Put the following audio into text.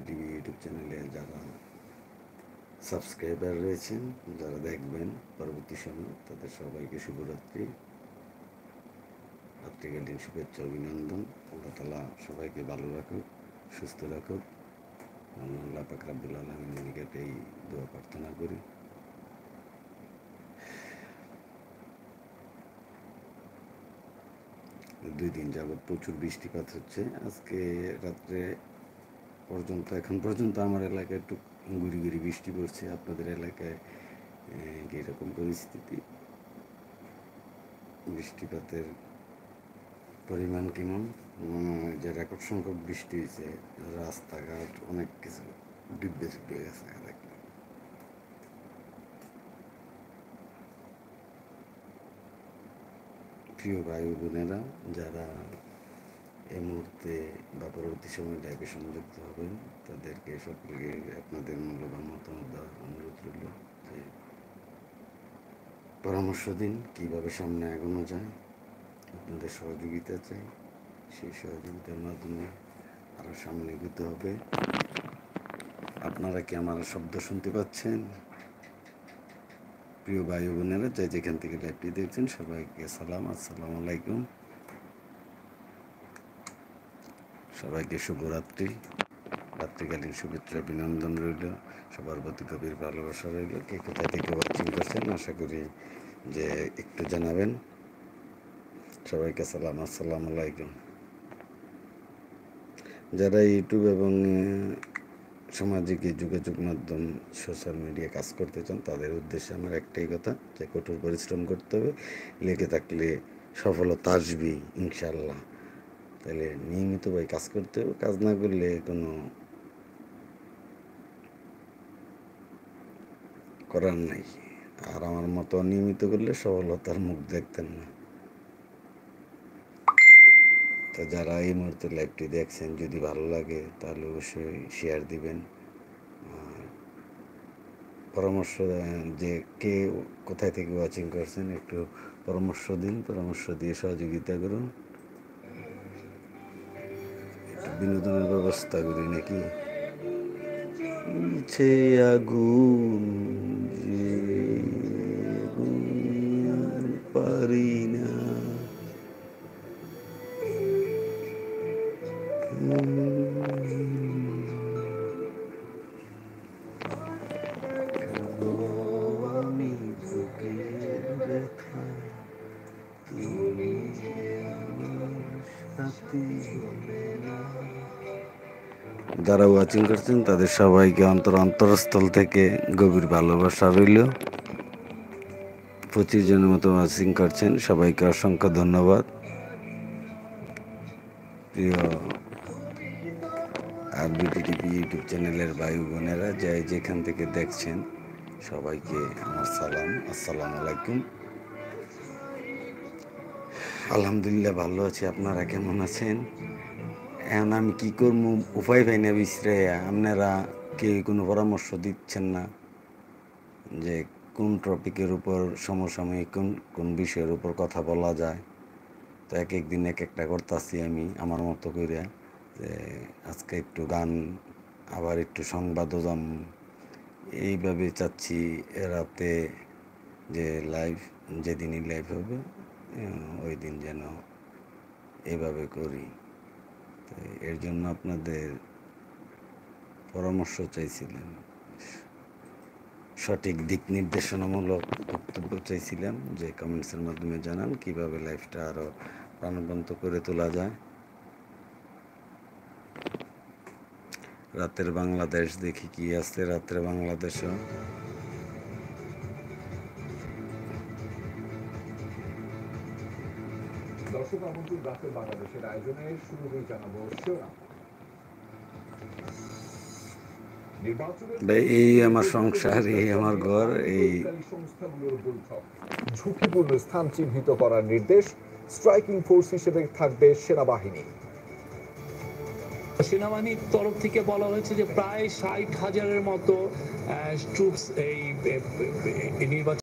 TV YouTube চ্যানেলে যারা subscriber রয়েছেন, যারা দেখবেন পরবর্তী সময়, তাদের সবাইকে শুভরাত্রি, রাত্রিকালীন শুভেচ্ছা, অভিনন্দন। আল্লাহ তাআলা সবাইকে ভালো রাখুক, সুস্থ রাখুক। আল্লাহ পাক রব্বুল আলামিনের নিকটে এই দোয়া প্রার্থনা করি। দুই দিন যাবৎ প্রচুর বৃষ্টিপাত হচ্ছে। আজকে রাত্রে পর্যন্ত, এখন পর্যন্ত আমার এলাকায় একটু গুড়ি গুড়ি বৃষ্টি পড়ছে। আপনাদের এলাকায় কীরকম পরিস্থিতি, বৃষ্টিপাতের পরিমাণ কেমন? যে রেকর্ড সংখ্যক বৃষ্টি হয়েছে, রাস্তাঘাট অনেক কিছু ডিব্বে চিব্বে গেছে। প্রিয় ভাই বোনেরা, যারা এই মুহূর্তে বা পরবর্তী সময় লাইভে সংযুক্ত হবেন, তাদেরকে সকলকে আপনাদের মূল্যবান মতামত দেওয়ার অনুরোধ রইল যে পরামর্শ দিন কীভাবে সামনে এগোনো যায়। আপনাদের সহযোগিতা চাই, সেই সহযোগিতার মাধ্যমে আরও সামনে এগোতে হবে। আপনারা কি আমার শব্দ শুনতে পাচ্ছেন? প্রিয় ভাই বোনেরা, যাই যেখান থেকে লাইভটি দেখছেন, সবাইকে সালাম, আসসালামু আলাইকুম। সবাইকে শুভরাত্রি, রাত্রিকালীন শুভেচ্ছা, অভিনন্দন রইল। সবার প্রতি গভীর ভালোবাসা রইল। কে কোথায় থেকে ওয়াচিং করছেন আশা করি যে একটু জানাবেন। সবাইকে সালাম, আসসালামু আলাইকুম। যারা ইউটিউব এবং সামাজিক যোগাযোগ মাধ্যম সোশ্যাল মিডিয়া কাজ করতে চান, তাদের উদ্দেশ্যে আমার একটাই কথা, যে কঠোর পরিশ্রম করতে হবে। লেগে থাকলে সফলতা আসবেই ইনশাল্লাহ। তাহলে নিয়মিতভাবে কাজ করতে হবে। কাজ না করলে কোনো করার নাই। আর আমার মতো অনিয়মিত করলে সফলতার মুখ দেখতেন না। তো যারা এই মুহূর্তে লাইভটি দেখছেন, যদি ভালো লাগে তাহলে অবশ্যই শেয়ার দিবেন। পরামর্শ যে কে কোথায় থেকে ওয়াচিং করছেন একটু পরামর্শ দিন, পরামর্শ দিয়ে সহযোগিতা করুন। একটু বিনোদনের ব্যবস্থা করি নাকি? ইচ্ছে আগুন পারি না, যারা ওয়াচিং করছেন তাদের সবাইকে অন্তরস্থল থেকে গভীর ভালোবাসা রইল। 25 জনের মতো ওয়াচিং করছেন, সবাইকে অসংখ্য ধন্যবাদ। প্রিয় আরবিটি টিভি ইউটিউব চ্যানেলের ভাই বোনেরা, যাই যেখান থেকে দেখছেন, সবাইকে আমার সালাম, আসসালামু আলাইকুম। আলহামদুলিল্লাহ ভালো আছি। আপনারা কেমন আছেন? এখন আমি কি করবো উপায় পাই না বিশ্রাইয়া। আপনারা কেউ কোনো পরামর্শ দিচ্ছেন না যে কোন টপিকের উপর সমসাময়িক কোন বিষয়ের উপর কথা বলা যায়। তো এক একদিন এক একটা করতেছি আমি আমার মতো করে, যে আজকে একটু গান, আবার একটু সংবাদও যাম, এইভাবে চাচ্ছি। রাতে যে লাইভ, যেদিনই লাইভ হবে ওই দিন যেন এইভাবে করি। তো এর জন্য আপনাদের পরামর্শ চাইছিলাম, সঠিক দিক নির্দেশনামূলক বক্তব্য চাইছিলাম, যে কমেন্টসের মাধ্যমে জানান কিভাবে লাইফটা আরও প্রাণবন্ত করে তোলা যায়। রাতের বাংলাদেশ দেখি কি আছে রাতের বাংলাদেশও। দর্শক আমন্ত্রণ, রাতের বাংলাদেশের আয়োজনে শুরুতেই জানাবো শিরোনাম। এই আমার সংসার, এই আমার ঘর, এই সংস্থাগুলোর বৈঠক। ঝুঁকিপূর্ণ স্থান চিহ্নিত করার নির্দেশ। স্ট্রাইকিং ফোর্স হিসেবে থাকবে সেনাবাহিনী। সেনাবাহিনীর তরফ থেকে বলা হয়েছে যে প্রায় 60,000-এর মতো ট্রুপস এই নির্বাচন